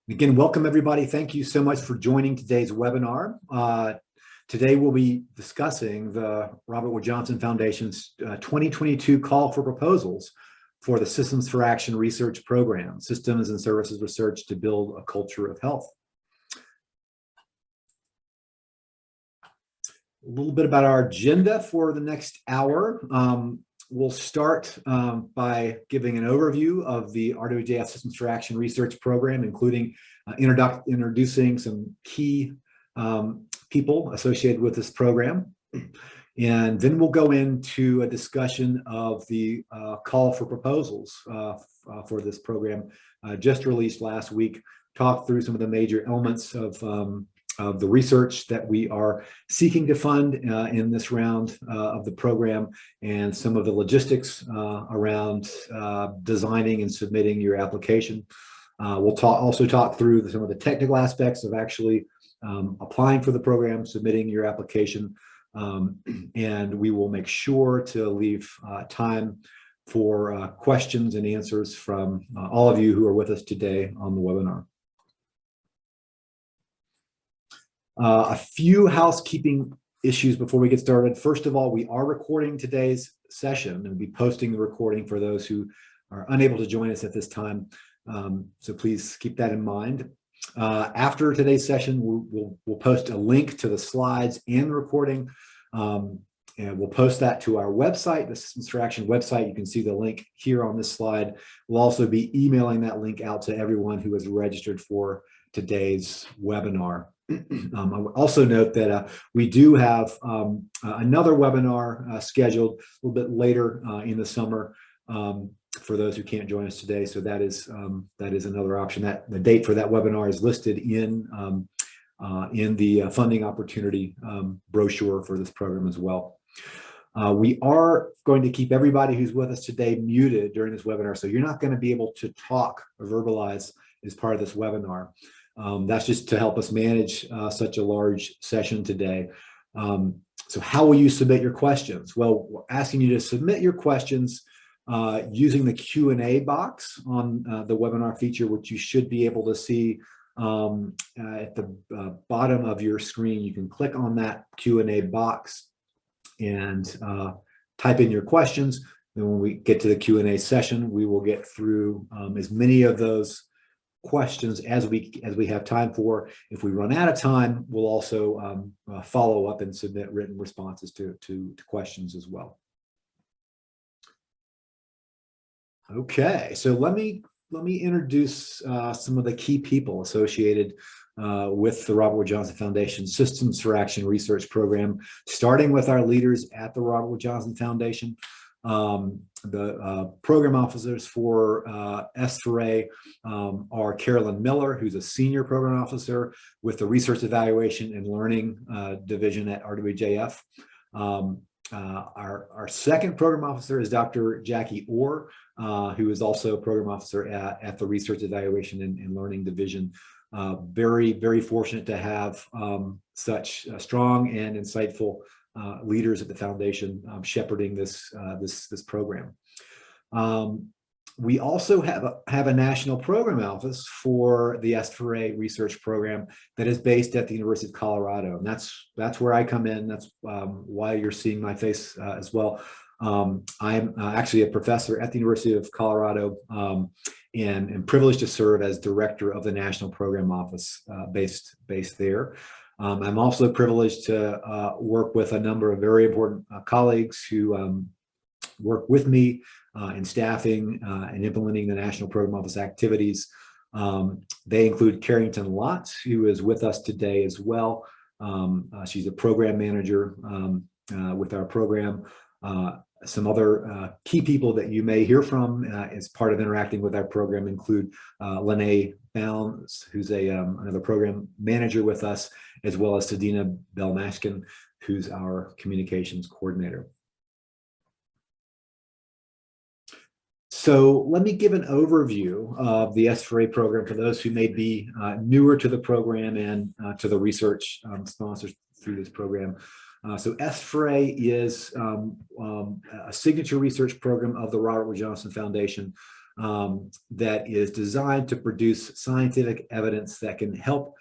Again, welcome everybody. Thank you so much for joining today's webinar. Today we'll be discussing the Robert Wood Johnson Foundation's 2022 call for proposals for the Systems for Action Research Program, Systems and Services Research to Build a Culture of Health. A little bit about our agenda for the next hour. We'll start by giving an overview of the RWJF Systems for Action Research Program, including introducing some key people associated with this program. And then we'll go into a discussion of the call for proposals for this program just released last week, talk through some of the major elements of the research that we are seeking to fund in this round of the program, and some of the logistics around designing and submitting your application. We'll also talk through some of the technical aspects of actually applying for the program, submitting your application, and we will make sure to leave time for questions and answers from all of you who are with us today on the webinar. A few housekeeping issues before we get started. First of all, we are recording today's session and we'll be posting the recording for those who are unable to join us at this time. So please keep that in mind. After today's session, we'll post a link to the slides and the recording, and we'll post that to our website, the Systems for Action website. You can see the link here on this slide. We'll also be emailing that link out to everyone who is registered for today's webinar. I would also note that we do have another webinar scheduled a little bit later in the summer for those who can't join us today. So that is another option. That the date for that webinar is listed in the funding opportunity brochure for this program as well. We are going to keep everybody who's with us today muted during this webinar, so you're not going to be able to talk or verbalize as part of this webinar. That's just to help us manage such a large session today. So how will you submit your questions? Well, we're asking you to submit your questions using the Q&A box on the webinar feature, which you should be able to see at the bottom of your screen. You can click on that Q&A box and type in your questions. And when we get to the Q&A session, we will get through as many of those questions as we have time for. If we run out of time, we'll also follow up and submit written responses to questions as well. Okay, so let me introduce some of the key people associated with the Robert Wood Johnson Foundation Systems for Action Research Program, starting with our leaders at the Robert Wood Johnson Foundation. The program officers for S4A are Carolyn Miller, who's a senior program officer with the Research Evaluation and Learning Division at RWJF. Our second program officer is Dr. Jackie Orr, who is also a program officer at the Research Evaluation and Learning Division. Very, very fortunate to have such strong and insightful leaders at the foundation shepherding this program. We also have a national program office for the S4A research program that is based at the University of Colorado, and that's where I come in. That's why you're seeing my face as well. I'm actually a professor at the University of Colorado and am privileged to serve as director of the national program office based there. I'm also privileged to work with a number of very important colleagues who work with me in staffing and implementing the National Program Office activities. They include Carrington Lotz, who is with us today as well. She's a program manager with our program. Some other key people that you may hear from as part of interacting with our program include Lene Bounds, who's another program manager with us, as well as Sadina Belmashkin, who's our communications coordinator. So let me give an overview of the S4A program for those who may be newer to the program and to the research sponsors through this program. So S4A is a signature research program of the Robert Wood Johnson Foundation. that is designed to produce scientific evidence that can help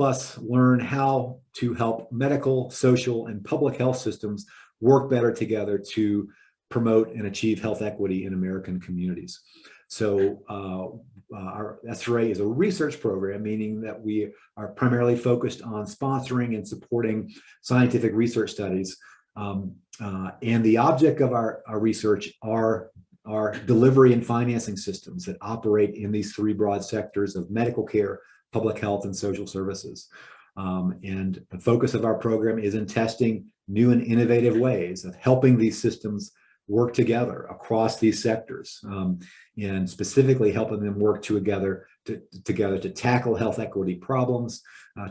us learn how to help medical, social, and public health systems work better together to promote and achieve health equity in American communities. So our S4A is a research program, meaning that we are primarily focused on sponsoring and supporting scientific research studies. And the object of our research are delivery and financing systems that operate in these three broad sectors of medical care, public health, and social services. And the focus of our program is in testing new and innovative ways of helping these systems work together across these sectors, and specifically helping them work together to tackle health equity problems,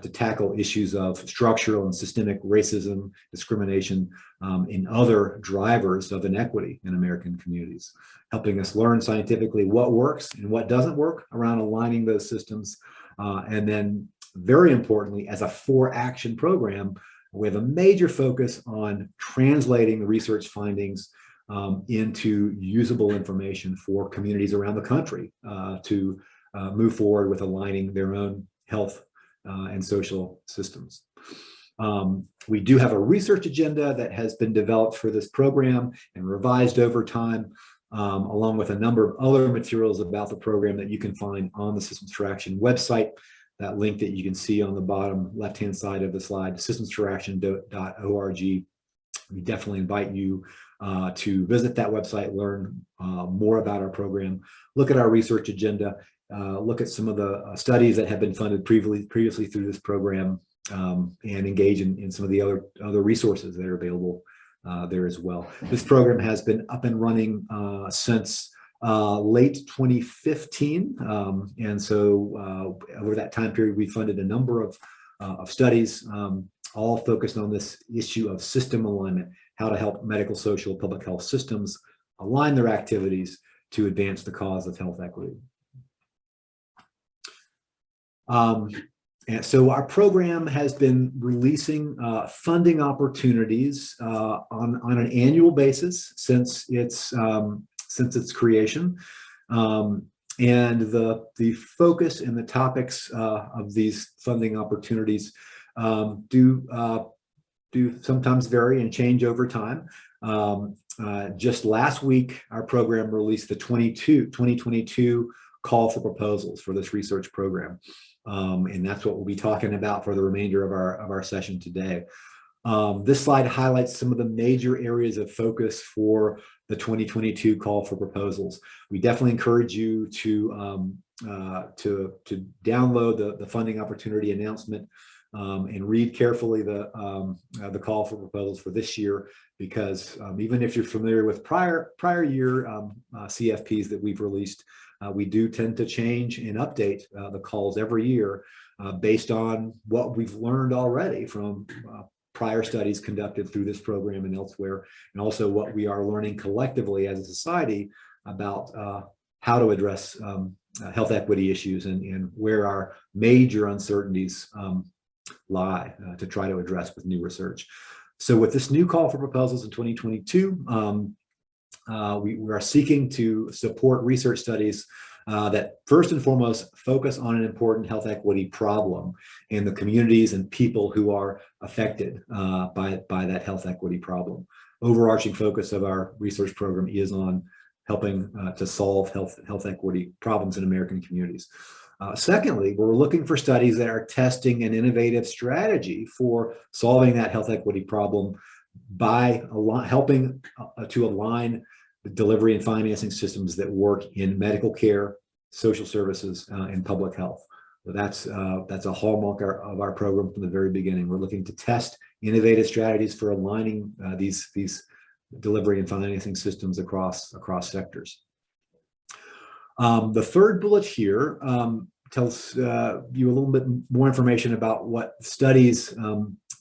to tackle issues of structural and systemic racism, discrimination, and other drivers of inequity in American communities, helping us learn scientifically what works and what doesn't work around aligning those systems. And then, very importantly, as a 4-action program, we have a major focus on translating the research findings into usable information for communities around the country to move forward with aligning their own health and social systems. We do have a research agenda that has been developed for this program and revised over time, along with a number of other materials about the program that you can find on the Systems for Action website. That link that you can see on the bottom left-hand side of the slide, systemsforaction.org. We definitely invite you to visit that website, learn more about our program, look at our research agenda, look at some of the studies that have been funded previously through this program, and engage in some of the other resources that are available there as well. This program has been up and running since late 2015, and so over that time period, we funded a number of studies, all focused on this issue of system alignment, how to help medical, social, public health systems align their activities to advance the cause of health equity. And so our program has been releasing funding opportunities on an annual basis since its creation. And the focus and the topics of these funding opportunities do sometimes vary and change over time. Just last week, our program released the 2022 call for proposals for this research program. And that's what we'll be talking about for the remainder of our session today. This slide highlights some of the major areas of focus for the 2022 call for proposals. We definitely encourage you to download the funding opportunity announcement and read carefully the call for proposals for this year, because even if you're familiar with prior year CFPs that we've released, we do tend to change and update the calls every year based on what we've learned already from prior studies conducted through this program and elsewhere, and also what we are learning collectively as a society about how to address health equity issues and where our major uncertainties lie to try to address with new research. So with this new call for proposals in 2022, we are seeking to support research studies that first and foremost focus on an important health equity problem in the communities and people who are affected by that health equity problem. Overarching focus of our research program is on helping to solve health equity problems in American communities. Secondly, we're looking for studies that are testing an innovative strategy for solving that health equity problem by helping to align the delivery and financing systems that work in medical care, social services, and public health. So that's a hallmark of our program from the very beginning. We're looking to test innovative strategies for aligning these delivery and financing systems across sectors. The third bullet here tells you a little bit more information about what studies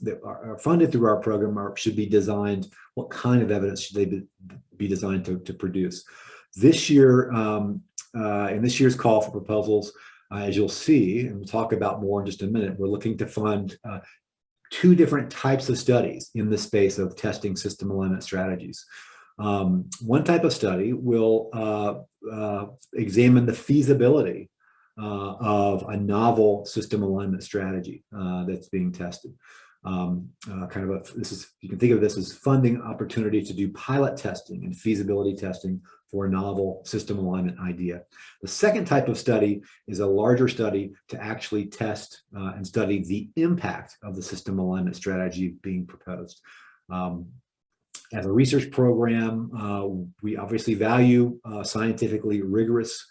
that are funded through our program should be designed, what kind of evidence should they be designed to produce. This year, in this year's call for proposals, as you'll see, and we'll talk about more in just a minute, we're looking to fund 2 different types of studies in the space of testing system alignment strategies. One type of study will examine the feasibility of a novel system alignment strategy that's being tested. You can think of this as funding opportunity to do pilot testing and feasibility testing for a novel system alignment idea. The second type of study is a larger study to actually test and study the impact of the system alignment strategy being proposed. As a research program, we obviously value scientifically rigorous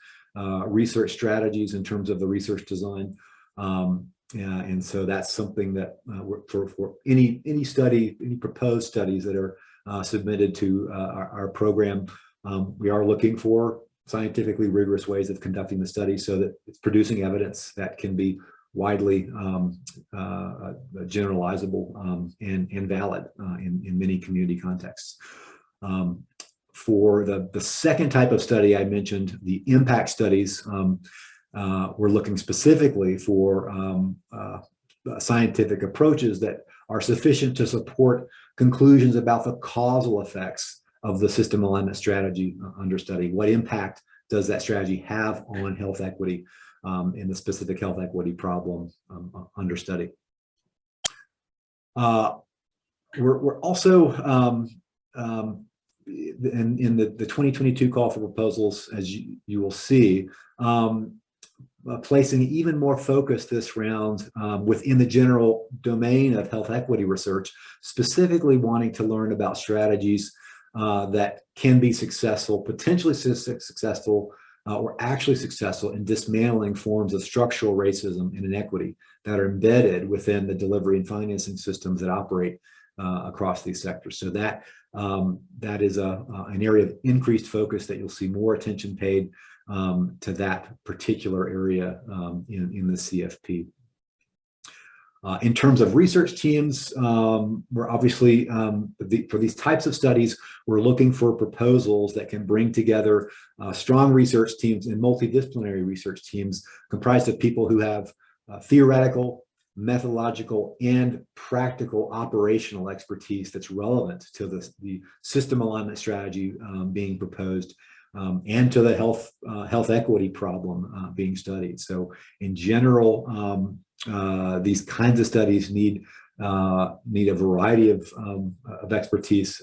research strategies in terms of the research design. And so that's something that for any study, any proposed studies that are submitted to our program, we are looking for scientifically rigorous ways of conducting the study so that it's producing evidence that can be widely generalizable and valid in many community contexts. For the second type of study I mentioned, the impact studies, we're looking specifically for scientific approaches that are sufficient to support conclusions about the causal effects of the system alignment strategy under study. What impact does that strategy have on health equity in the specific health equity problem under study? We're also in the 2022 call for proposals, as you will see, placing even more focus this round within the general domain of health equity research, specifically wanting to learn about strategies that can be successful, potentially successful, or actually successful in dismantling forms of structural racism and inequity that are embedded within the delivery and financing systems that operate across these sectors. So that is an area of increased focus that you'll see more attention paid to that particular area in the CFP. In terms of research teams, we're obviously, for these types of studies, we're looking for proposals that can bring together strong research teams and multidisciplinary research teams comprised of people who have theoretical, methodological, and practical operational expertise that's relevant to the system alignment strategy being proposed and to the health equity problem being studied. So in general, these kinds of studies need a variety of expertise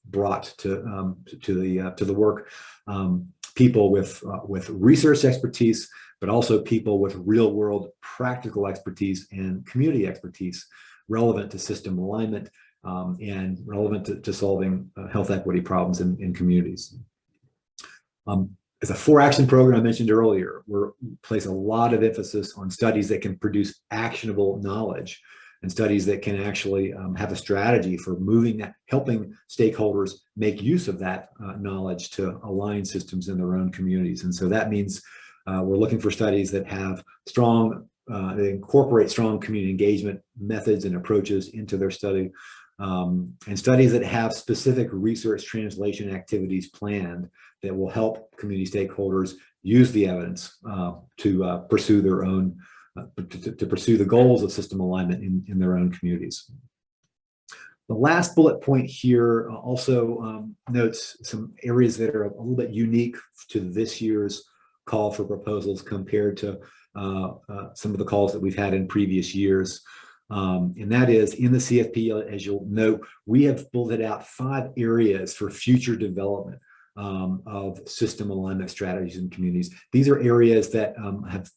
brought to the work. People with research expertise, but also people with real world practical expertise and community expertise relevant to system alignment and relevant to solving health equity problems in communities. As a 4-action program I mentioned earlier, we place a lot of emphasis on studies that can produce actionable knowledge and studies that can actually have a strategy for helping stakeholders make use of that knowledge to align systems in their own communities. And so that means we're looking for studies that have they incorporate strong community engagement methods and approaches into their study, and studies that have specific research translation activities planned that will help community stakeholders use the evidence to pursue their own, to pursue the goals of system alignment in their own communities. The last bullet point here also notes some areas that are a little bit unique to this year's call for proposals compared to some of the calls that we've had in previous years. And that is in the CFP, as you'll note, we have bulleted out 5 areas for future development of system alignment strategies in communities. These are areas that have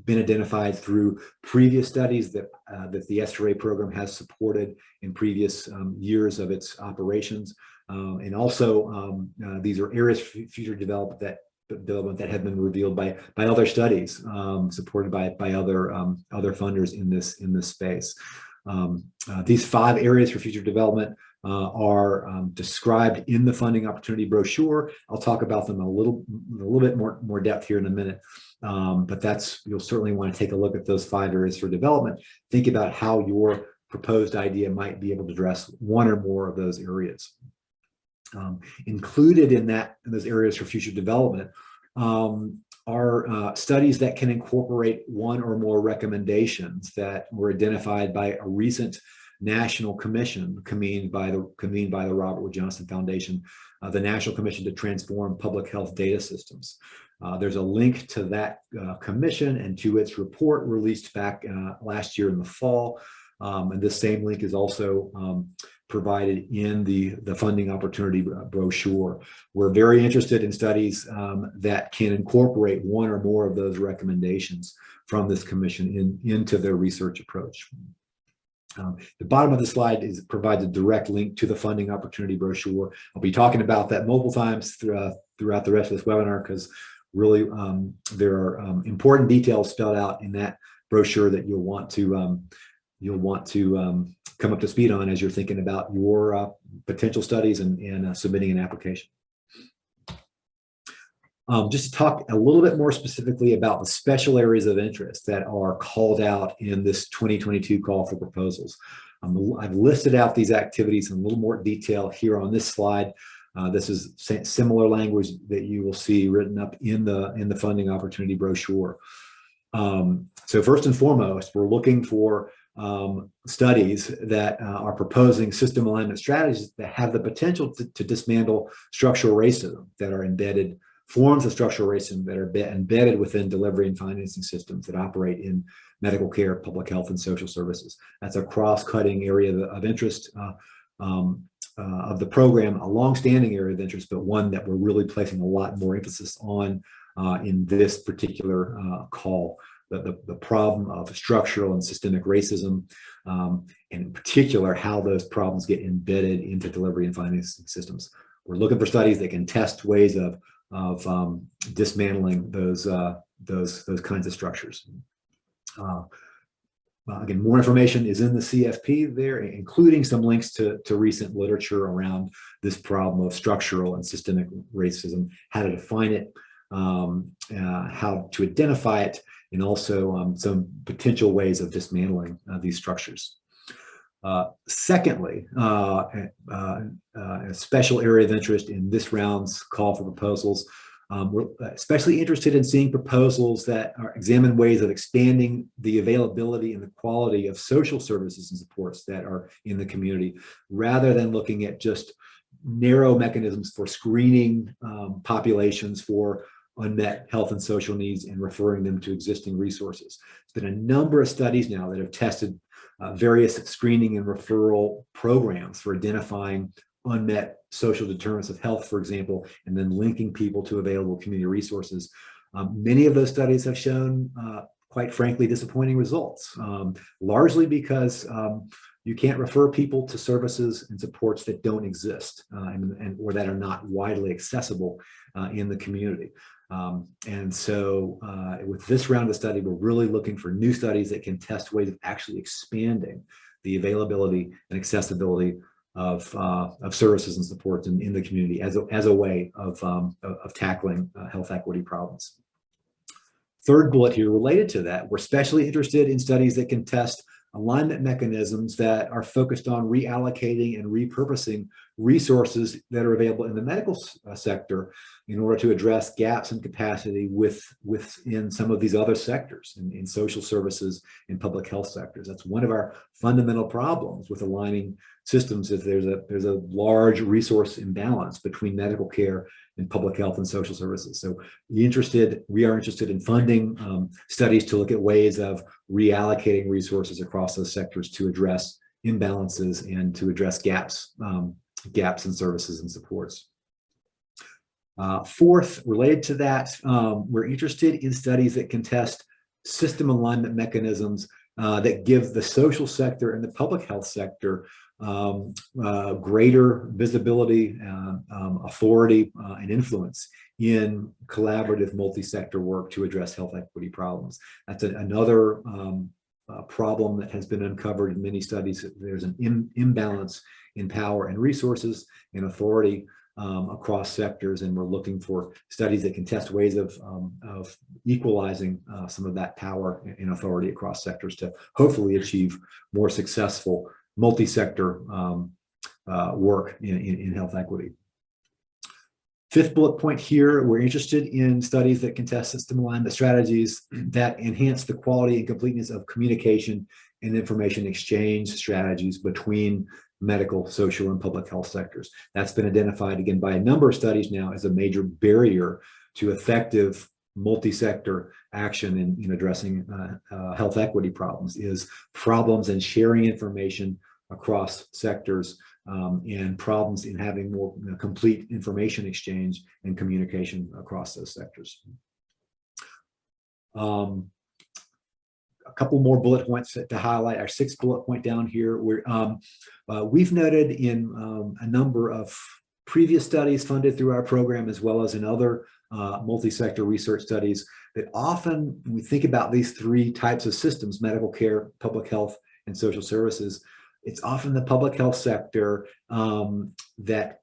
been identified through previous studies that the S4A program has supported in previous years of its operations. And also these are areas for future development that have been revealed by other studies supported by other funders in this space. These 5 areas for future development are described in the funding opportunity brochure. I'll talk about them a little bit more depth here in a minute, but you'll certainly want to take a look at those 5 areas for development. Think about how your proposed idea might be able to address one or more of those areas. Included in those areas for future development are studies that can incorporate one or more recommendations that were identified by a recent national commission convened by the Robert Wood Johnson Foundation, the National Commission to Transform Public Health Data Systems. There's a link to that commission and to its report released back last year in the fall. And this same link is also provided in the funding opportunity brochure. We're very interested in studies that can incorporate one or more of those recommendations from this commission into their research approach. The bottom of the slide provides a direct link to the funding opportunity brochure. I'll be talking about that multiple times throughout the rest of this webinar, because really there are important details spelled out in that brochure that you'll want to come up to speed on as you're thinking about your potential studies and submitting an application. Just to talk a little bit more specifically about the special areas of interest that are called out in this 2022 call for proposals. I've listed out these activities in a little more detail here on this slide. This is similar language that you will see written up in the funding opportunity brochure. So first and foremost, we're looking for studies that are proposing system alignment strategies that have the potential to dismantle structural racism, that are embedded forms of structural racism that are embedded within delivery and financing systems that operate in medical care, public health, and social services. That's a cross-cutting area of interest of the program, a long-standing area of interest, but one that we're really placing a lot more emphasis on in this particular call. The problem of structural and systemic racism, and in particular, how those problems get embedded into delivery and financing systems. We're looking for studies that can test ways of dismantling those kinds of structures. Again, more information is in the CFP there, including some links to recent literature around this problem of structural and systemic racism, how to define it, how to identify it, and also some potential ways of dismantling these structures. Secondly, a special area of interest in this round's call for proposals. We're especially interested in seeing proposals that examine ways of expanding the availability and the quality of social services and supports that are in the community, rather than looking at just narrow mechanisms for screening populations for unmet health and social needs and referring them to existing resources. There's been a number of studies now that have tested various screening and referral programs for identifying unmet social determinants of health, for example, and then linking people to available community resources. Many of those studies have shown, quite frankly, disappointing results, largely because you can't refer people to services and supports that don't exist or that are not widely accessible in the community. And so with this round of study, we're really looking for new studies that can test ways of actually expanding the availability and accessibility of services and supports in the community as a way of tackling health equity problems. Third bullet here related to that, we're especially interested in studies that can test alignment mechanisms that are focused on reallocating and repurposing resources that are available in the medical sector in order to address gaps in capacity within some of these other sectors, in social services and public health sectors. That's one of our fundamental problems with aligning systems, is there's a large resource imbalance between medical care and public health and social services. So we are interested in funding studies to look at ways of reallocating resources across those sectors to address imbalances and to address gaps in services and supports. Fourth, related to that, we're interested in studies that can test system alignment mechanisms that give the social sector and the public health sector greater visibility, authority, and influence in collaborative multi-sector work to address health equity problems. That's another problem that has been uncovered in many studies. There's an imbalance in power and resources and authority across sectors, and we're looking for studies that can test ways of equalizing some of that power and authority across sectors to hopefully achieve more successful multi-sector work in health equity. Fifth bullet point here, we're interested in studies that can test system alignment strategies that enhance the quality and completeness of communication and information exchange strategies between medical, social, and public health sectors. That's been identified again by a number of studies now as a major barrier to effective multi-sector action in addressing health equity problems, is problems in sharing information across sectors, and problems in having more complete information exchange and communication across those sectors. A couple more bullet points to highlight. Our sixth bullet point down here, we've noted in a number of previous studies funded through our program, as well as in other multi-sector research studies, that often when we think about these three types of systems, medical care, public health, and social services, it's often the public health sector that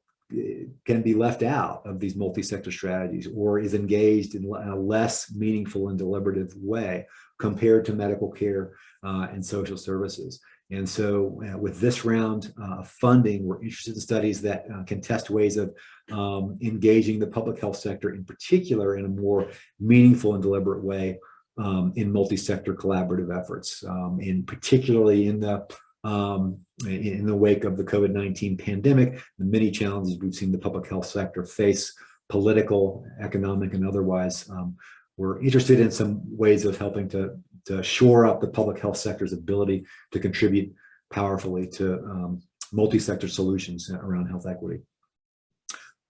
can be left out of these multi-sector strategies, or is engaged in a less meaningful and deliberative way compared to medical care and social services. And so with this round of funding, we're interested in studies that can test ways of engaging the public health sector in particular in a more meaningful and deliberate way in multi-sector collaborative efforts, and particularly in the wake of the COVID-19 pandemic, the many challenges we've seen the public health sector face, political, economic, and otherwise. We're interested in some ways of helping to shore up the public health sector's ability to contribute powerfully to multi-sector solutions around health equity.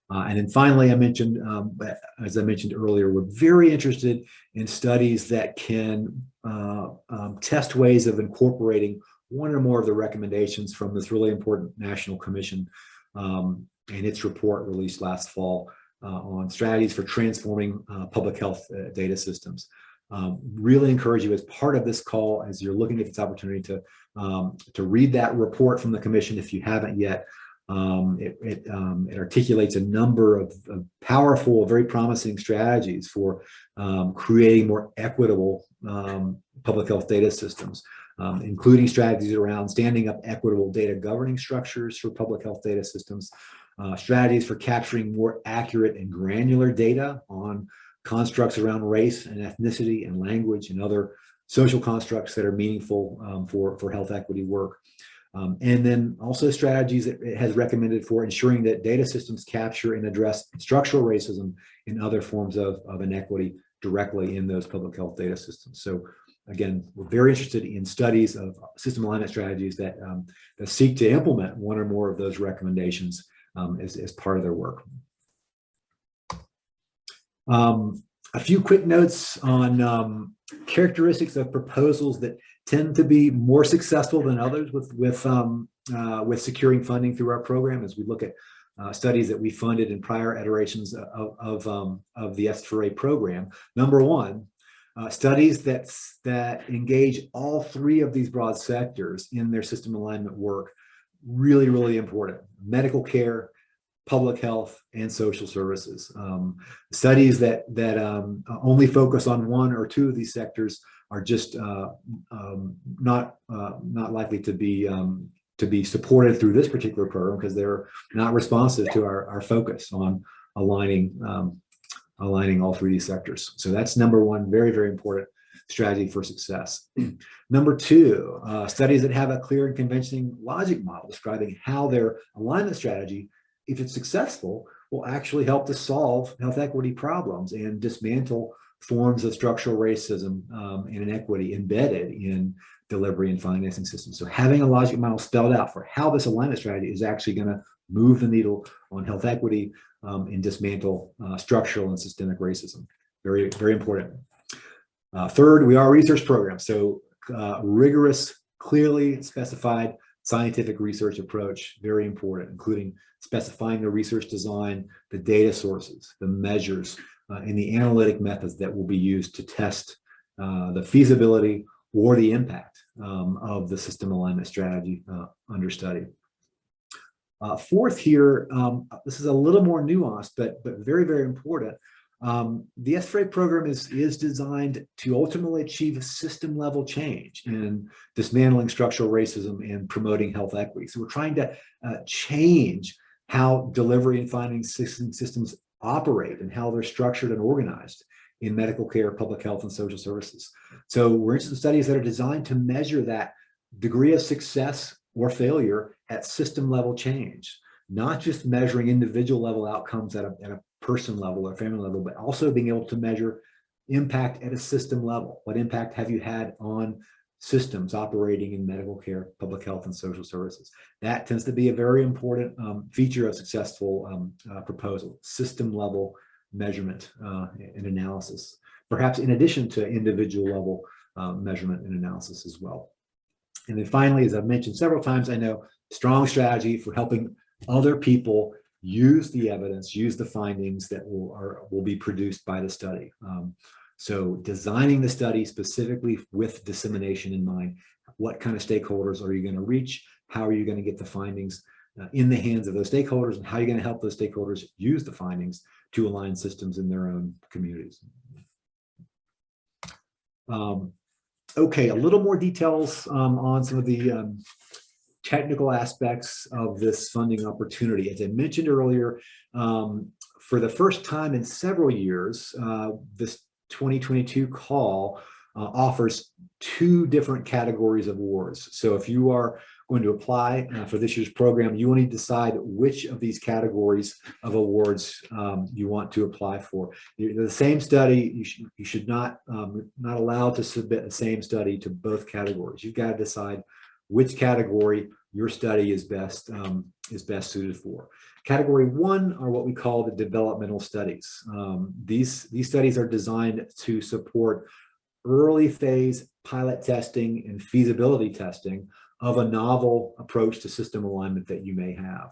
And then finally, as I mentioned earlier, we're very interested in studies that can test ways of incorporating one or more of the recommendations from this really important National Commission and its report released last fall on strategies for transforming public health data systems. Really encourage you as part of this call, as you're looking at this opportunity, to read that report from the Commission if you haven't yet. It articulates a number of powerful, very promising strategies for creating more equitable public health data systems, including strategies around standing up equitable data governing structures for public health data systems, strategies for capturing more accurate and granular data on constructs around race and ethnicity and language and other social constructs that are meaningful for health equity work. And then also strategies that it has recommended for ensuring that data systems capture and address structural racism and other forms of inequity directly in those public health data systems. So again, we're very interested in studies of system alignment strategies that seek to implement one or more of those recommendations as part of their work. A few quick notes on characteristics of proposals that tend to be more successful than others with securing funding through our program, as we look at studies that we funded in prior iterations of the S4A program. Number one, studies that engage all three of these broad sectors in their system alignment work, really, really important. Medical care, public health, and social services. Studies that only focus on one or two of these sectors are just not likely to be supported through this particular program, because they're not responsive to our focus on aligning all three of these sectors. So that's number one, very, very important strategy for success. Number two, studies that have a clear and convincing logic model describing how their alignment strategy, if it's successful, will actually help to solve health equity problems and dismantle forms of structural racism and inequity embedded in delivery and financing systems. So having a logic model spelled out for how this alignment strategy is actually going to move the needle on health equity and dismantle structural and systemic racism. Very, very important. Third, we are a research program. So rigorous, clearly specified scientific research approach, very important, including specifying the research design, the data sources, the measures, and the analytic methods that will be used to test the feasibility or the impact of the system alignment strategy under study. Fourth here, this is a little more nuanced, but very, very important. The S4A program is designed to ultimately achieve system level change in dismantling structural racism and promoting health equity. So we're trying to change how delivery and financing systems operate and how they're structured and organized in medical care, public health, and social services. So we're interested in studies that are designed to measure that degree of success or failure at system level change, not just measuring individual level outcomes at a person level or family level, but also being able to measure impact at a system level. What impact have you had on systems operating in medical care, public health, and social services? That tends to be a very important feature of successful proposal, system level measurement and analysis, perhaps in addition to individual level measurement and analysis as well. And then finally, as I've mentioned several times, I know strong strategy for helping other people use the evidence, use the findings that will be produced by the study. So designing the study specifically with dissemination in mind. What kind of stakeholders are you going to reach? How are you going to get the findings in the hands of those stakeholders? And how are you going to help those stakeholders use the findings to align systems in their own communities? Okay, a little more details on some of the technical aspects of this funding opportunity. As I mentioned earlier, for the first time in several years, this 2022 call offers two different categories of awards. So if you are going to apply for this year's program, you will need to decide which of these categories of awards you want to apply for. The same study, you should not allowed to submit the same study to both categories. You've got to decide which category your study is best suited for. Category one are what we call the developmental studies. These studies are designed to support early phase pilot testing and feasibility testing of a novel approach to system alignment that you may have.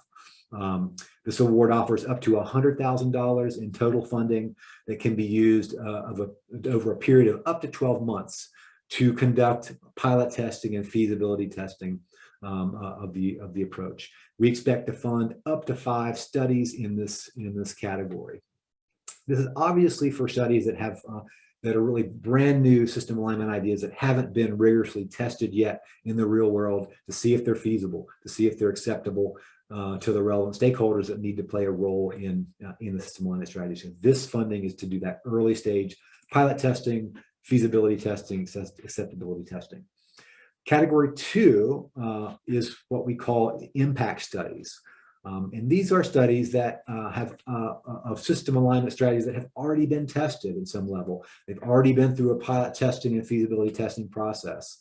This award offers up to $100,000 in total funding that can be used over a period of up to 12 months to conduct pilot testing and feasibility testing of the approach. We expect to fund up to 5 studies in this category. This is obviously for studies that have that are really brand new system alignment ideas that haven't been rigorously tested yet in the real world to see if they're feasible, to see if they're acceptable to the relevant stakeholders that need to play a role in the system alignment strategy. So this funding is to do that early stage pilot testing, feasibility testing, acceptability testing. Category 2 is what we call impact studies. And these are studies that have of system alignment strategies that have already been tested in some level. They've already been through a pilot testing and feasibility testing process.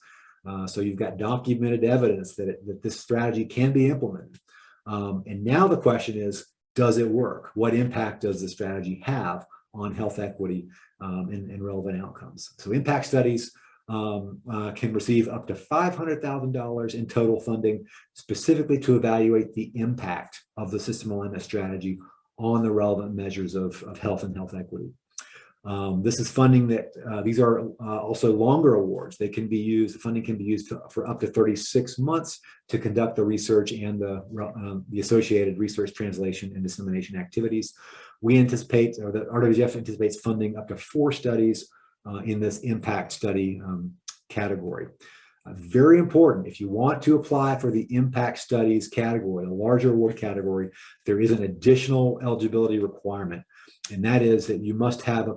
So you've got documented evidence that this strategy can be implemented. And now the question is, does it work? What impact does the strategy have on health equity and relevant outcomes? So impact studies can receive up to $500,000 in total funding, specifically to evaluate the impact of the system alignment strategy on the relevant measures of health and health equity. This is funding that these are also longer awards. They can be used, funding can be used for up to 36 months to conduct the research and the associated research translation and dissemination activities. We anticipate, or the RWJF anticipates funding up to 4 studies in this impact study category. Very important, if you want to apply for the impact studies category, the larger award category, there is an additional eligibility requirement, and that is that you must have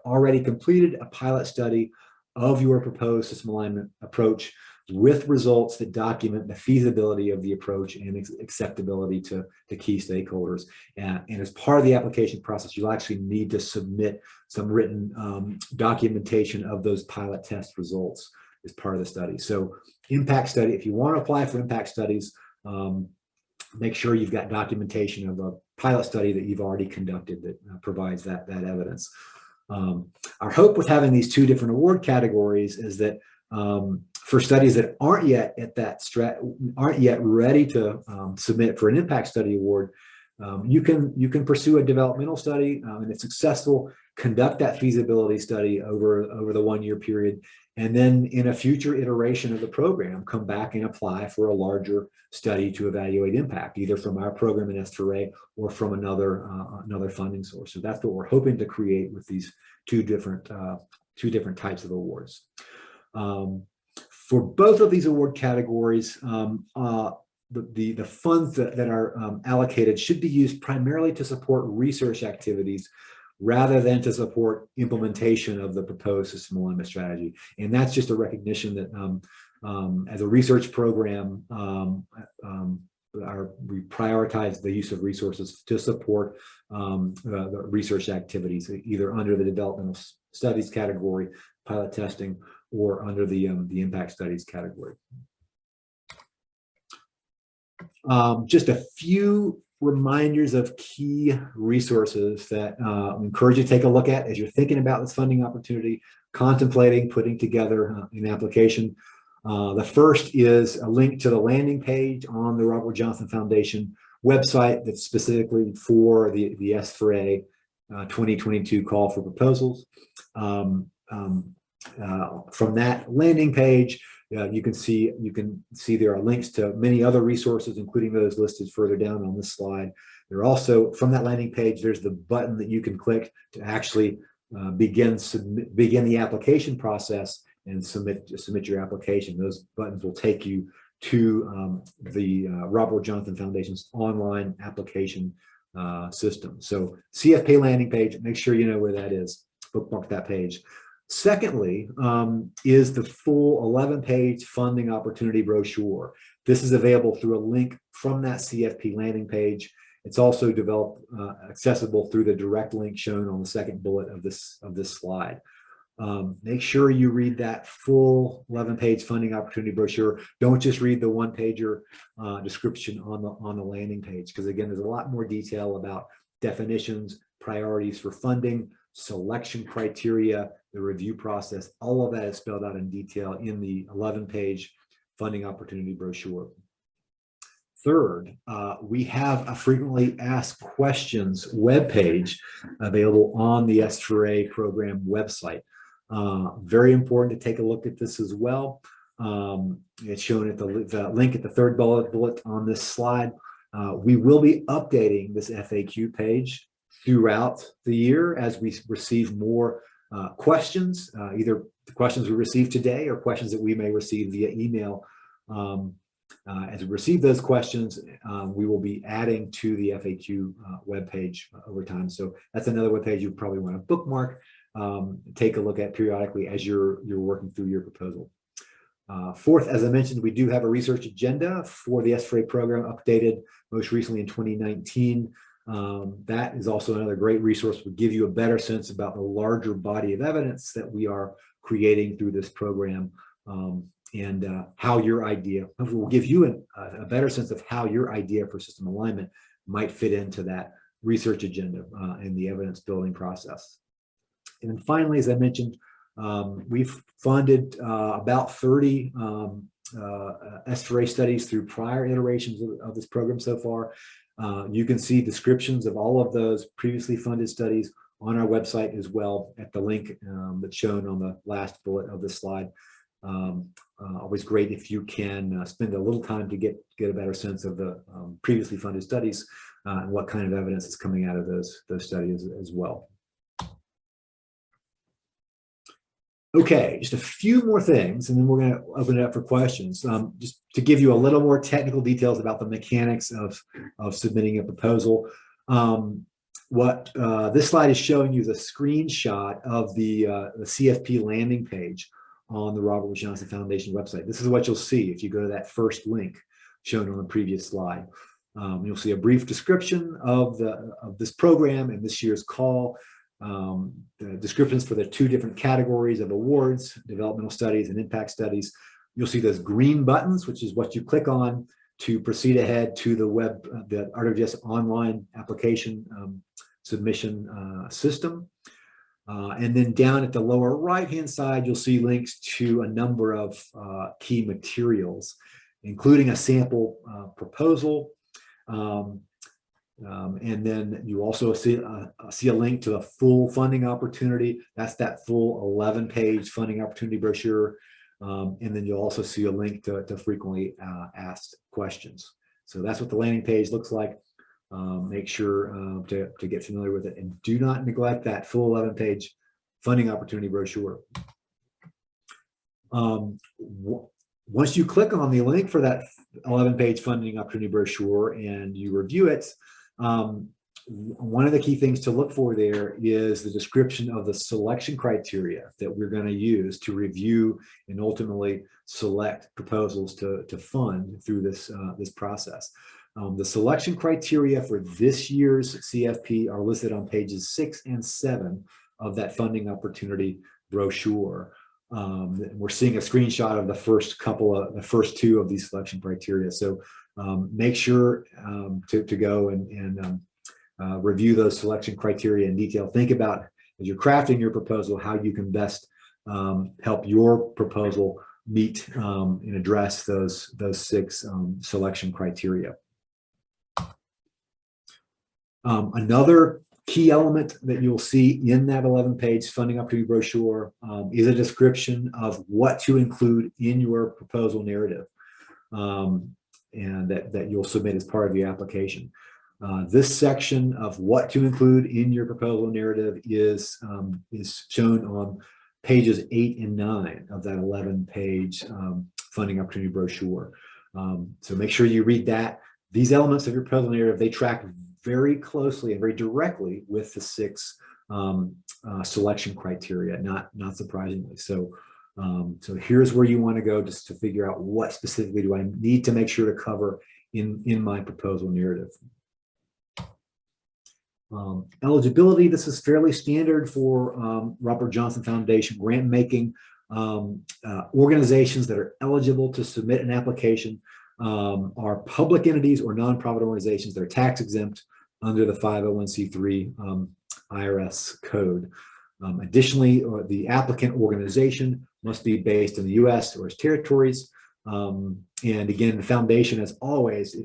already completed a pilot study of your proposed system alignment approach with results that document the feasibility of the approach and acceptability to key stakeholders. And as part of the application process, you'll actually need to submit some written documentation of those pilot test results as part of the study. So impact study, if you want to apply for impact studies, make sure you've got documentation of a pilot study that you've already conducted that provides that evidence. Our hope with having these 2 different award categories is that for studies that aren't yet ready to submit for an impact study award, you can pursue a developmental study, and if successful, conduct that feasibility study over the 1-year period, and then in a future iteration of the program, come back and apply for a larger study to evaluate impact, either from our program in S4A or from another funding source. So that's what we're hoping to create with these two different types of awards. For both of these award categories, the funds that are allocated should be used primarily to support research activities rather than to support implementation of the proposed system alignment strategy. And that's just a recognition that As a research program, we prioritize the use of resources to support the research activities, either under the developmental studies category, pilot testing, or under the impact studies category. Just a few reminders of key resources that I encourage you to take a look at as you're thinking about this funding opportunity, contemplating putting together an application. The first is a link to the landing page on the Robert Johnson Foundation website that's specifically for the S4A 2022 call for proposals. From that landing page, you can see there are links to many other resources, including those listed further down on this slide. There are also, from that landing page, there's the button that you can click to actually begin the application process and submit your application. Those buttons will take you to the Robert Johnson Foundation's online application system. So CFP landing page, make sure you know where that is. Bookmark that page. Secondly, is the full 11-page funding opportunity brochure. This is available through a link from that CFP landing page. It's also accessible through the direct link shown on the second bullet of this slide. Make sure you read that full 11-page funding opportunity brochure. Don't just read the one-pager description on the landing page, because again, there's a lot more detail about definitions, priorities for funding, selection criteria, the review process. All of that is spelled out in detail in the 11-page funding opportunity brochure. Third, we have a frequently asked questions webpage available on the S4A program website. Very important to take a look at this as well. It's shown at the link at the third bullet on this slide. We will be updating this FAQ page throughout the year as we receive more questions, either the questions we received today or questions that we may receive via email. As we receive those questions, we will be adding to the FAQ webpage over time. So that's another webpage you probably want to bookmark, take a look at periodically as you're working through your proposal. Fourth, as I mentioned, we do have a research agenda for the S4A program, updated most recently in 2019. That is also another great resource to give you a better sense about the larger body of evidence that we are creating through this program, and how your idea will give you a better sense of how your idea for system alignment might fit into that research agenda and the evidence building process. And then finally, as I mentioned, we've funded about 30 S4A studies through prior iterations of this program so far. You can see descriptions of all of those previously funded studies on our website as well at the link that's shown on the last bullet of this slide. Always great if you can spend a little time to get a better sense of the previously funded studies and what kind of evidence is coming out of those studies as well. Okay, just a few more things, and then we're going to open it up for questions. Just to give you a little more technical details about the mechanics of submitting a proposal. What this slide is showing you is a screenshot of the CFP landing page on the Robert Johnson Foundation website. This is what you'll see if you go to that first link shown on the previous slide. You'll see a brief description of this program and this year's call. The descriptions for the two different categories of awards, developmental studies and impact studies. You'll see those green buttons, which is what you click on to proceed ahead to the RWJF online application submission system. And then down at the lower right-hand side, you'll see links to a number of key materials, including a sample proposal. And then you also see a link to the full funding opportunity. That's that full 11-page funding opportunity brochure. And then you'll also see a link to frequently asked questions. So that's what the landing page looks like. Make sure to get familiar with it, and do not neglect that full 11-page funding opportunity brochure. Once you click on the link for that 11-page funding opportunity brochure and you review it, one of the key things to look for there is the description of the selection criteria that we're going to use to review and ultimately select proposals to fund through this process. The selection criteria for this year's CFP are listed on pages 6 and 7 of that funding opportunity brochure. We're seeing a screenshot of the first two of these selection criteria. So make sure to go and review those selection criteria in detail. Think about, as you're crafting your proposal, how you can best help your proposal meet and address those 6 selection criteria. Another key element that you'll see in that 11-page funding opportunity brochure is a description of what to include in your proposal narrative, and that you'll submit as part of your application. This section of what to include in your proposal narrative is shown on pages 8 and 9 of that 11-page funding opportunity brochure. So make sure you read that. These elements of your proposal narrative, they track very closely and very directly with the 6 selection criteria, not surprisingly. So here's where you want to go just to figure out what specifically do I need to make sure to cover in my proposal narrative. Eligibility, this is fairly standard for Robert Johnson Foundation grant making. Organizations that are eligible to submit an application are public entities or nonprofit organizations that are tax exempt under the 501c3 IRS code. Additionally, the applicant organization must be based in the U.S. or its territories. And again, the foundation, as always,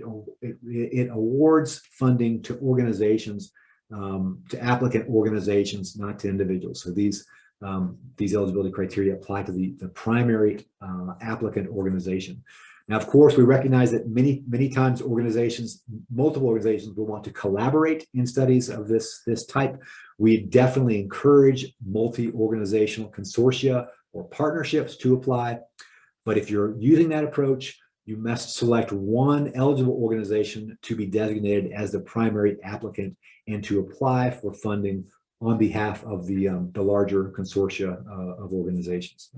it awards funding to organizations, to applicant organizations, not to individuals. So these eligibility criteria apply to the primary applicant organization. Now, of course, we recognize that many times multiple organizations will want to collaborate in studies of this type. We definitely encourage multi-organizational consortia or partnerships to apply. But if you're using that approach, you must select one eligible organization to be designated as the primary applicant and to apply for funding on behalf of the larger consortia of organizations.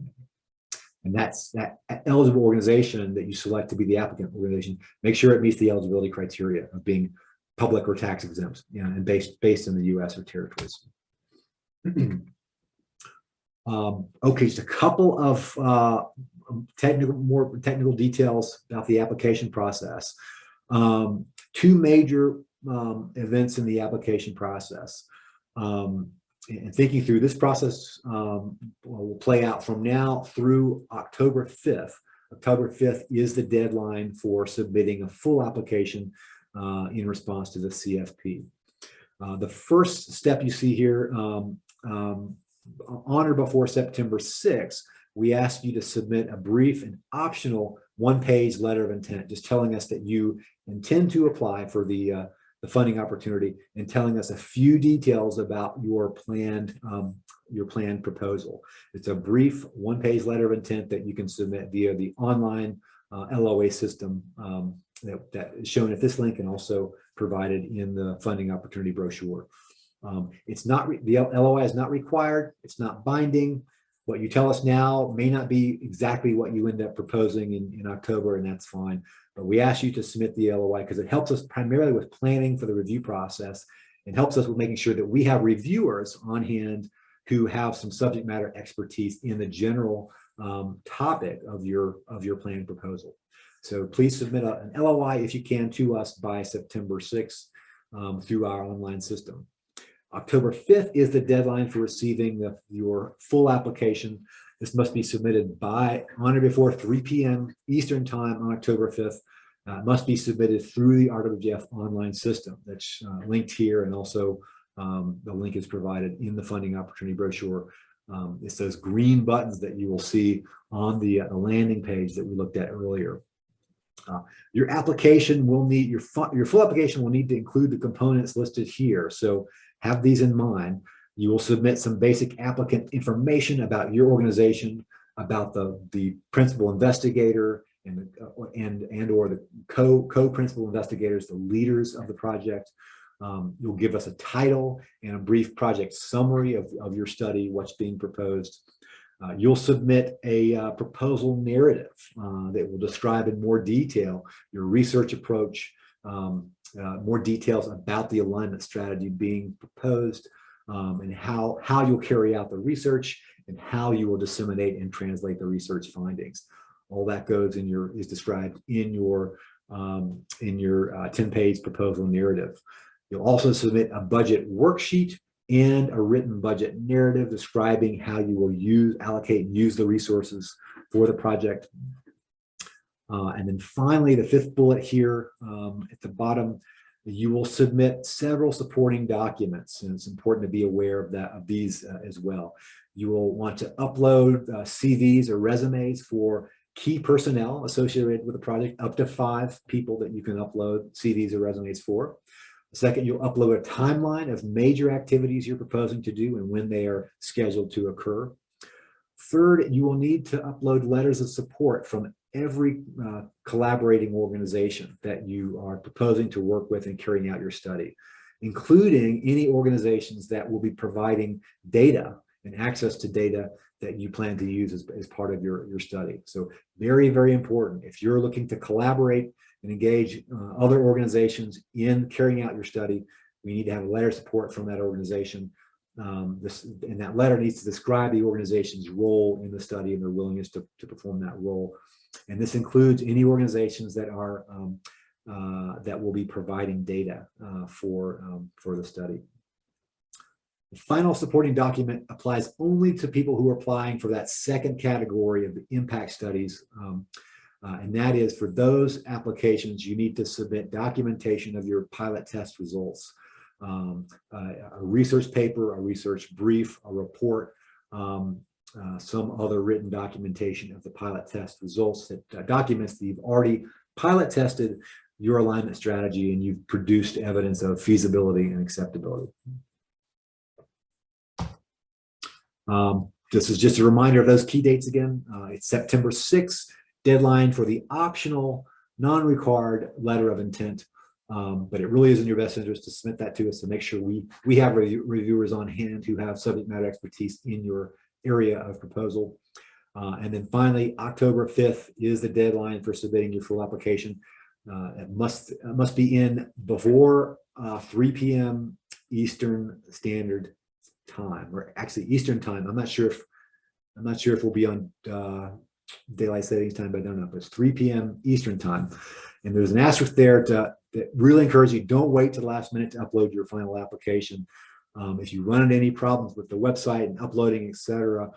And that's that eligible organization that you select to be the applicant organization. Make sure it meets the eligibility criteria of being public or tax exempt, and based in the U.S. or territories. Okay, just a couple of more technical details about the application process. 2 major events in the application process. And thinking through this process will play out from now through October 5th. October 5th is the deadline for submitting a full application in response to the CFP. The first step you see here, on or before September 6th, we ask you to submit a brief and optional 1-page letter of intent, just telling us that you intend to apply for the funding opportunity and telling us a few details about your planned proposal. It's a brief 1-page letter of intent that you can submit via the online LOA system that is shown at this link and also provided in the funding opportunity brochure. The LOI is not required. It's not binding. What you tell us now may not be exactly what you end up proposing in October, and that's fine. But we ask you to submit the LOI because it helps us primarily with planning for the review process. It helps us with making sure that we have reviewers on hand who have some subject matter expertise in the general topic of your planned proposal. So please submit an LOI if you can to us by September 6th through our online system. October 5th is the deadline for receiving your full application. This must be submitted on or before 3 p.m. Eastern Time on October 5th. It must be submitted through the RWJF online system that's linked here, and also the link is provided in the funding opportunity brochure. It's those green buttons that you will see on the landing page that we looked at earlier. Your application will need, your full application will need to include the components listed here. So have these in mind. You will submit some basic applicant information about your organization, about the principal investigator and or the co-principal investigators, the leaders of the project. You'll give us a title and a brief project summary of your study, what's being proposed. You'll submit a proposal narrative that will describe in more detail your research approach, more details about the alignment strategy being proposed, and how you'll carry out the research and how you will disseminate and translate the research findings. All that goes is described in your 10-page proposal narrative. You'll also submit a budget worksheet and a written budget narrative describing how you will allocate and use the resources for the project. And then finally, the fifth bullet here at the bottom, you will submit several supporting documents, and it's important to be aware of these as well. You will want to upload CVs or resumes for key personnel associated with the project, up to 5 people that you can upload CVs or resumes for. Second, you'll upload a timeline of major activities you're proposing to do and when they are scheduled to occur. Third, you will need to upload letters of support from every collaborating organization that you are proposing to work with in carrying out your study, including any organizations that will be providing data and access to data that you plan to use as part of your study. So very, very important. If you're looking to collaborate and engage other organizations in carrying out your study, we need to have a letter of support from that organization. And that letter needs to describe the organization's role in the study and their willingness to perform that role. And this includes any organizations that are that will be providing data for the study. The final supporting document applies only to people who are applying for that second category of the impact studies. And that is for those applications, you need to submit documentation of your pilot test results, a research paper, a research brief, a report, some other written documentation of the pilot test results that documents that you've already pilot tested your alignment strategy and you've produced evidence of feasibility and acceptability. This is just a reminder of those key dates again. It's September 6th, deadline for the optional non-required letter of intent. But it really is in your best interest to submit that to us to make sure we have reviewers on hand who have subject matter expertise in your area of proposal. And then finally, October 5th is the deadline for submitting your full application. It must be in before 3 p.m. Eastern Standard Time, or actually Eastern Time. I'm not sure if we'll be on daylight savings time, but I don't know. But it's 3 p.m. Eastern Time, and there's an asterisk there that really encourage you, don't wait to the last minute to upload your final application. If you run into any problems with the website and uploading, etc.,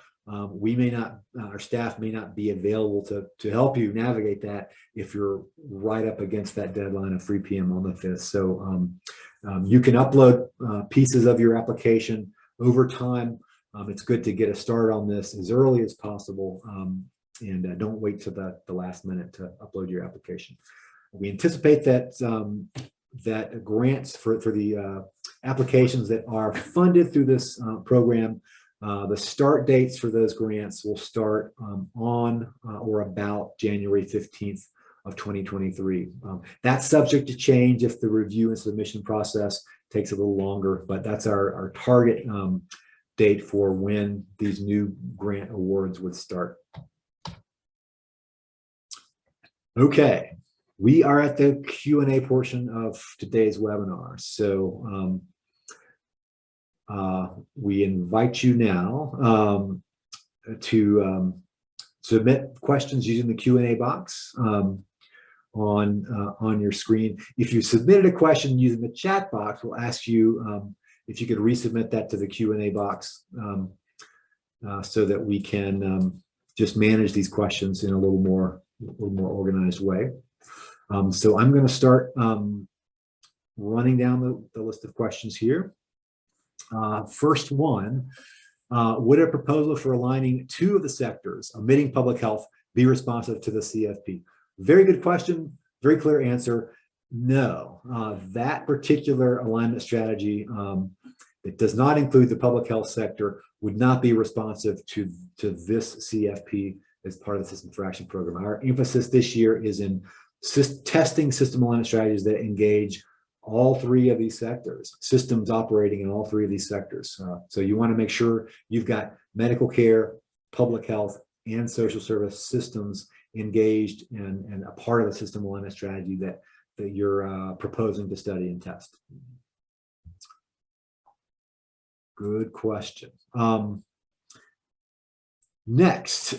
we may not, our staff may not be available to help you navigate that if you're right up against that deadline of 3 p.m. on the 5th. So you can upload pieces of your application over time. It's good to get a start on this as early as possible, and don't wait to the last minute to upload your application. We anticipate that that grants for the applications that are funded through this program, the start dates for those grants will start on or about January 15th of 2023. That's subject to change if the review and submission process takes a little longer, but that's our target date for when these new grant awards would start. Okay, we are at the Q&A portion of today's webinar. So we invite you now to submit questions using the Q&A box on your screen. If you submitted a question using the chat box, we'll ask you if you could resubmit that to the Q&A box so that we can just manage these questions in a little more organized way. So I'm going to start running down the list of questions here. First one, would a proposal for aligning 2 of the sectors, omitting public health, be responsive to the CFP? Very good question, very clear answer. No, that particular alignment strategy that does not include the public health sector would not be responsive to this CFP as part of the System for Action program. Our emphasis this year is in testing system alignment strategies that engage all three of these sectors, systems operating in all three of these sectors. So you want to make sure you've got medical care, public health, and social service systems engaged and a part of the system alignment strategy that you're proposing to study and test. Good question. Next,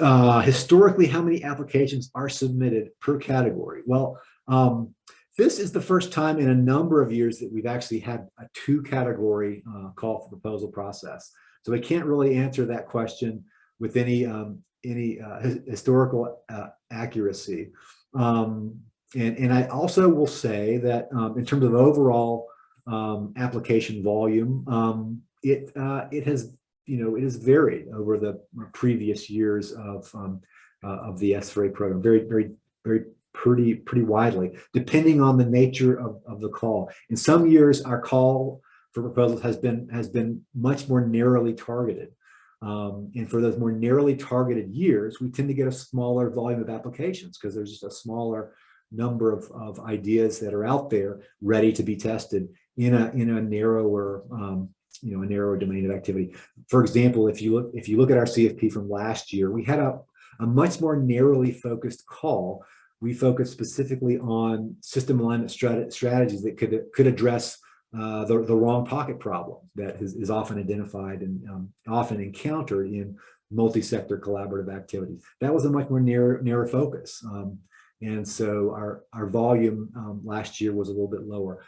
historically, how many applications are submitted per category? Well, this is the first time in a number of years that we've actually had a two-category call for proposal process. So I can't really answer that question with any historical accuracy. And I also will say that in terms of overall application volume, it has varied over the previous years of the S4A program, very pretty widely, depending on the nature of the call. In some years, our call for proposals has been much more narrowly targeted. And for those more narrowly targeted years, we tend to get a smaller volume of applications because there's just a smaller number of ideas that are out there ready to be tested in a narrower a narrower domain of activity. For example, if you look at our CFP from last year, we had a much more narrowly focused call. We focused specifically on system alignment strategies that could address the wrong pocket problem that is often identified and often encountered in multi-sector collaborative activities. That was a much more narrow focus. And so our volume last year was a little bit lower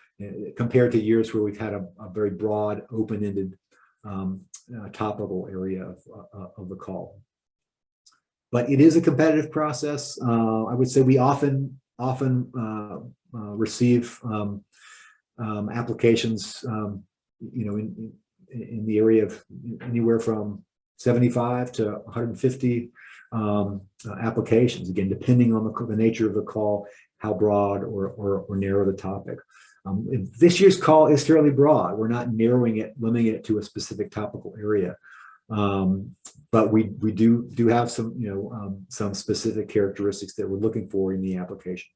compared to years where we've had a very broad, open-ended topical area of the call. But it is a competitive process. I would say we often receive applications, in the area of anywhere from 75 to 150 applications, again, depending on the nature of the call, how broad or narrow the topic. This year's call is fairly broad. We're not narrowing it, limiting it to a specific topical area. But we do have some specific characteristics that we're looking for in the application.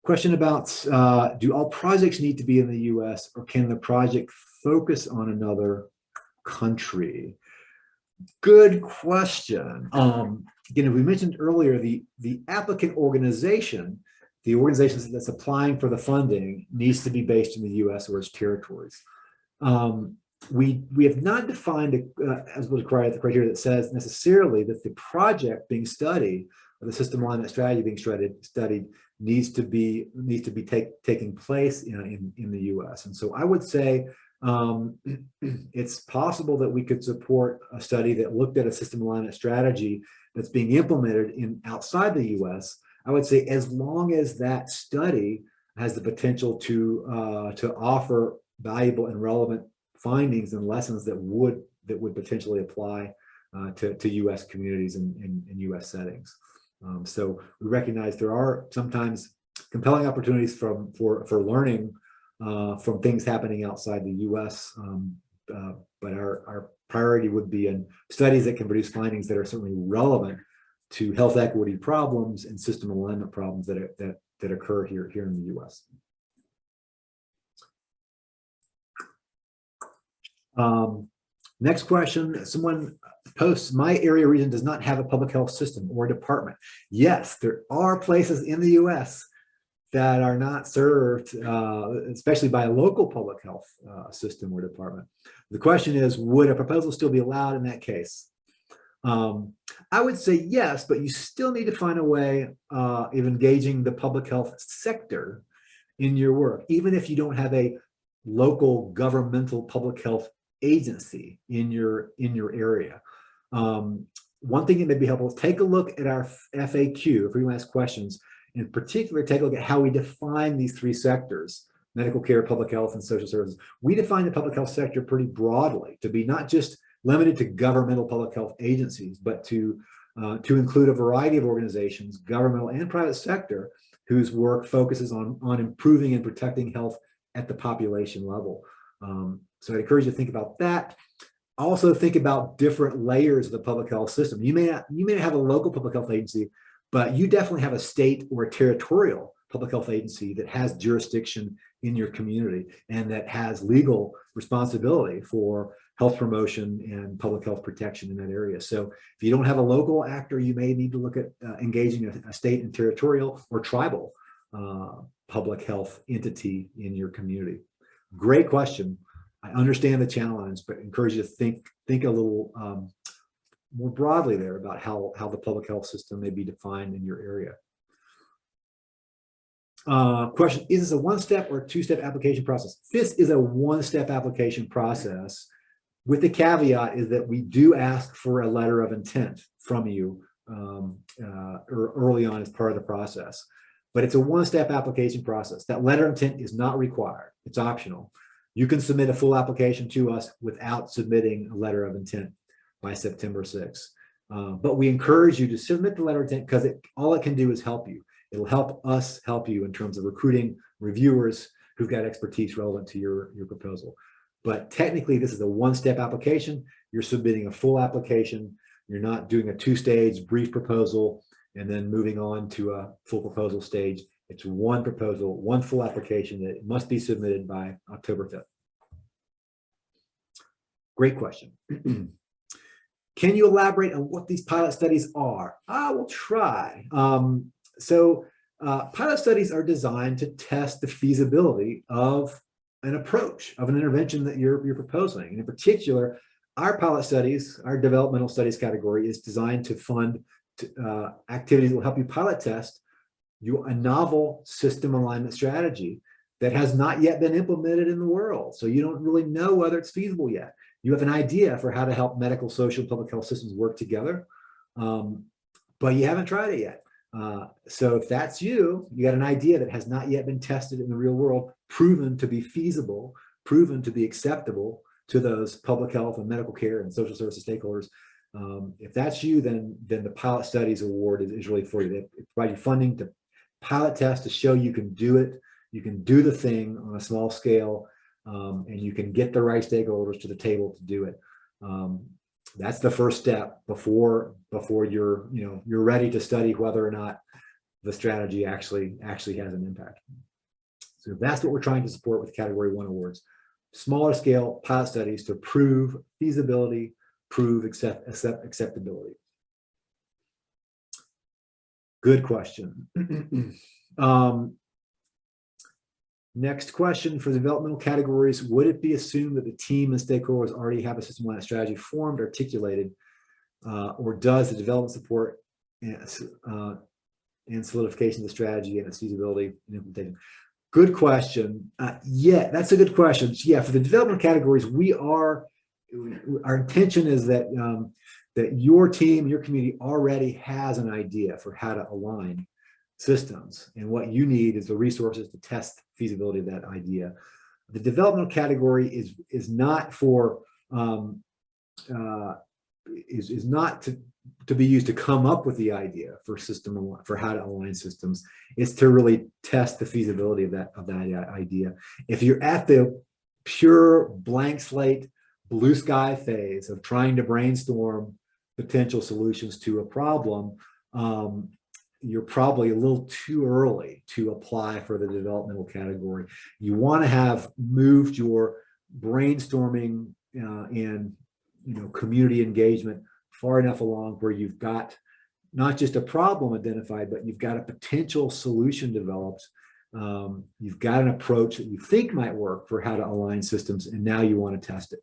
Question about, do all projects need to be in the US, or can the project focus on another country? Good question. Again, as we mentioned earlier, the applicant organization, the organization that's applying for the funding, needs to be based in the US or its territories. We have not defined as was required the criteria that says necessarily that the project being studied or the system alignment strategy being studied needs to be taking place in the US. And so I would say it's possible that we could support a study that looked at a system alignment strategy that's being implemented outside the US. I would say as long as that study has the potential to offer valuable and relevant findings and lessons that would potentially apply to US communities and US settings. So we recognize there are sometimes compelling opportunities for learning from things happening outside the US, but our priority would be in studies that can produce findings that are certainly relevant to health equity problems and system alignment problems that occur here in the US. Next question, someone posts, my area region does not have a public health system or department. Yes, there are places in the US that are not served, especially by a local public health system or department. The question is, would a proposal still be allowed in that case? I would say yes, but you still need to find a way of engaging the public health sector in your work, even if you don't have a local governmental public health agency in your area. One thing that may be helpful is take a look at our FAQ, if we ask questions. In particular, take a look at how we define these three sectors: medical care, public health, and social services. We define the public health sector pretty broadly to be not just limited to governmental public health agencies, but to include a variety of organizations, governmental and private sector, whose work focuses on improving and protecting health at the population level. So I encourage you to think about that. Also think about different layers of the public health system. You may have a local public health agency, but you definitely have a state or a territorial public health agency that has jurisdiction in your community and that has legal responsibility for health promotion and public health protection in that area. So if you don't have a local actor, you may need to look at engaging a state and territorial or tribal public health entity in your community. Great question. I understand the challenge, but encourage you to think a little more broadly there about how the public health system may be defined in your area. Question, is this a one-step or two-step application process? This is a one-step application process, with the caveat is that we do ask for a letter of intent from you or early on as part of the process. But it's a one-step application process. That letter of intent is not required. It's optional. You can submit a full application to us without submitting a letter of intent by September 6th. But we encourage you to submit the letter of intent because all it can do is help you. It'll help us help you in terms of recruiting reviewers who've got expertise relevant to your proposal. But technically, this is a one-step application. You're submitting a full application. You're not doing a two-stage brief proposal and then moving on to a full proposal stage. It's one proposal, one full application that must be submitted by October 5th. Great question. Can you elaborate on what these pilot studies are? I will try. Pilot studies are designed to test the feasibility of an approach, of an intervention that you're proposing. And in particular, our pilot studies, our developmental studies category is designed to fund activities that will help you pilot test a novel system alignment strategy that has not yet been implemented in the world. So you don't really know whether it's feasible yet. You have an idea for how to help medical, social, public health systems work together, but you haven't tried it yet. So if that's you got an idea that has not yet been tested in the real world, proven to be feasible, proven to be acceptable to those public health and medical care and social services stakeholders. If that's you, then the pilot studies award is really for you. They provide you funding to pilot test to show you can do it. You can do the thing on a small scale, and you can get the right stakeholders to the table to do it. That's the first step before you're ready to study whether or not the strategy actually has an impact. So that's what we're trying to support with Category 1 awards. Smaller scale pilot studies to prove feasibility, prove acceptability. Good question. Next question for the developmental categories, would it be assumed that the team and stakeholders already have a system-aligned strategy formed, articulated, or does the development support and solidification of the strategy and its feasibility and implementation? Good question. Yeah, that's a good question. Yeah, for the development categories, our intention is that that your team, your community already has an idea for how to align systems, and what you need is the resources to test feasibility of that idea. The developmental category is not for is not to be used to come up with the idea for how to align systems. It's to really test the feasibility of that idea. If you're at the pure blank slate, blue sky phase of trying to brainstorm potential solutions to a problem, you're probably a little too early to apply for the developmental category. You want to have moved your brainstorming and community engagement far enough along where you've got not just a problem identified, but you've got a potential solution developed. You've got an approach that you think might work for how to align systems, and now you want to test it.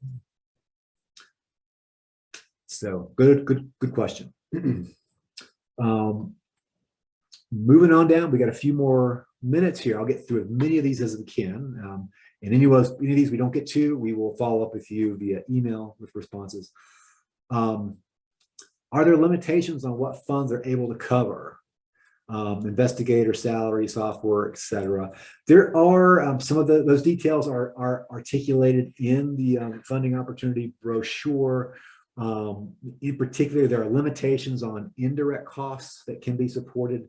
So good question. Moving on down, we got a few more minutes here. I'll get through as many of these as we can. And any of these we don't get to, we will follow up with you via email with responses. Are there limitations on what funds are able to cover? Investigator salary, software, etc. There are some of those details are articulated in the funding opportunity brochure. In particular, there are limitations on indirect costs that can be supported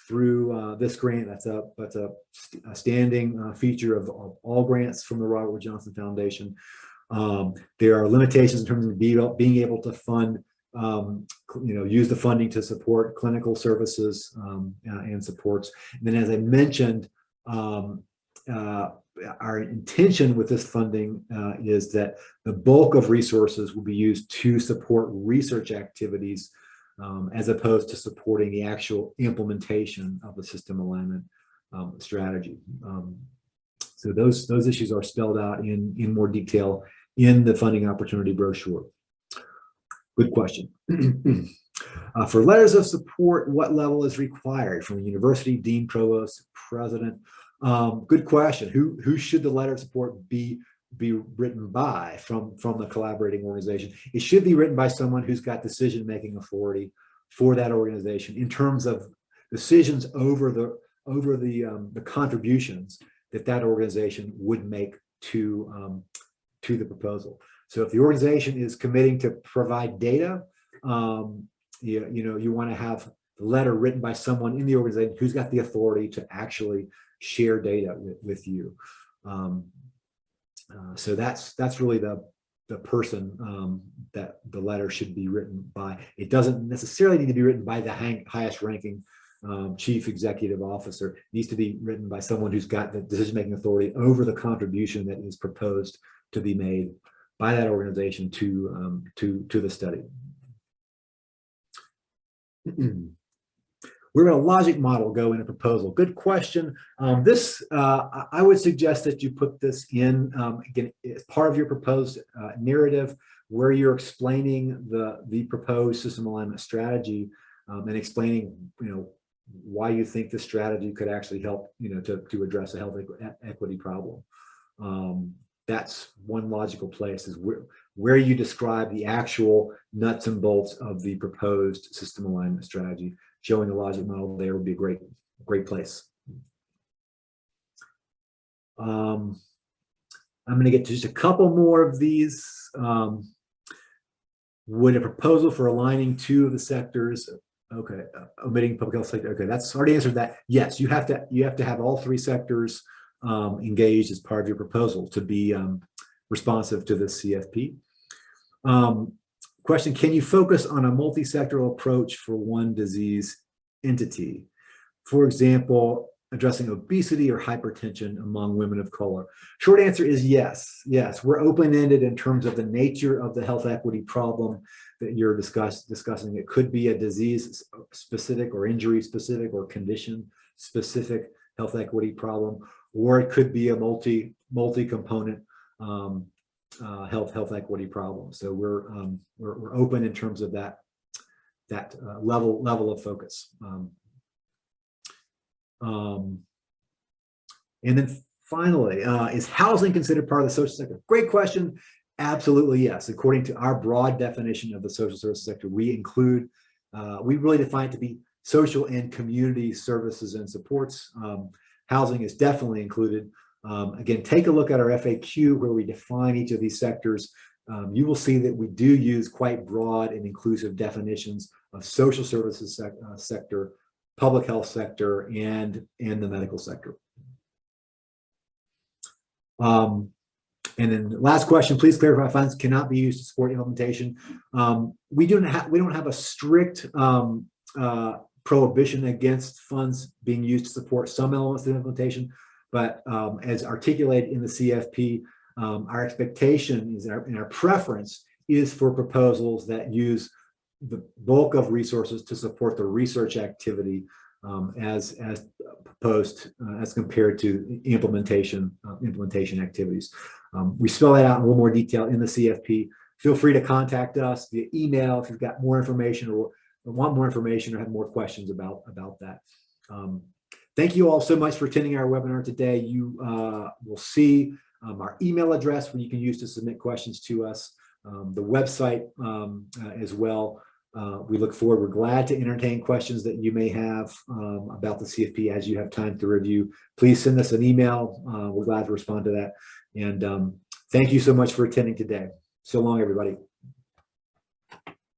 through this grant. That's a standing feature of all grants from the Robert Wood Johnson Foundation. There are limitations in terms of being able to fund use the funding to support clinical services and supports. And then, as I mentioned, our intention with this funding is that the bulk of resources will be used to support research activities as opposed to supporting the actual implementation of the system alignment strategy. So those issues are spelled out in more detail in the funding opportunity brochure. Good question. For letters of support, what level is required from a university, dean, provost, president? Good question. Who should the letter of support be written by from the collaborating organization? It should be written by someone who's got decision-making authority for that organization in terms of decisions over the contributions that organization would make to the proposal. So if the organization is committing to provide data, you want to have the letter written by someone in the organization who's got the authority to actually share data with you. So that's really the person that the letter should be written by. It doesn't necessarily need to be written by the highest ranking chief executive officer. It needs to be written by someone who's got the decision-making authority over the contribution that is proposed to be made by that organization to the study. Where would a logic model go in a proposal? Good question. I would suggest that you put this in, again, as part of your proposed narrative, where you're explaining the proposed system alignment strategy and explaining, why you think the strategy could actually help, to address a health equity problem. That's one logical place, is where you describe the actual nuts and bolts of the proposed system alignment strategy. Showing a logic model there would be a great place. I'm going to get to just a couple more of these. Would a proposal for aligning two of the sectors, okay, omitting public health sector, okay, that's already answered that. Yes, you have to have all three sectors engaged as part of your proposal to be responsive to the CFP. Question, can you focus on a multi-sectoral approach for one disease entity? For example, addressing obesity or hypertension among women of color. Short answer is yes. Yes, we're open-ended in terms of the nature of the health equity problem that you're discussing. It could be a disease-specific or injury-specific or condition-specific health equity problem, or it could be a multi-component health equity problem. So we're open in terms of that level of focus. And then finally, is housing considered part of the social sector? Great question. Absolutely yes. According to our broad definition of the social services sector, we really define it to be social and community services and supports. Housing is definitely included. Again, take a look at our FAQ where we define each of these sectors. You will see that we do use quite broad and inclusive definitions of social services sector, public health sector, and the medical sector. And then last question, please clarify funds cannot be used to support implementation. We don't have a strict prohibition against funds being used to support some elements of implementation. But as articulated in the CFP, our expectation is, and our preference is for proposals that use the bulk of resources to support the research activity as compared to implementation activities. We spell that out in a little more detail in the CFP. Feel free to contact us via email if you've got more information or want more information or have more questions about that. Thank you all so much for attending our webinar today. You will see our email address where you can use to submit questions to us, the website as well. We look forward. We're glad to entertain questions that you may have about the CFP as you have time to review. Please send us an email. We're glad to respond to that. And thank you so much for attending today. So long, everybody.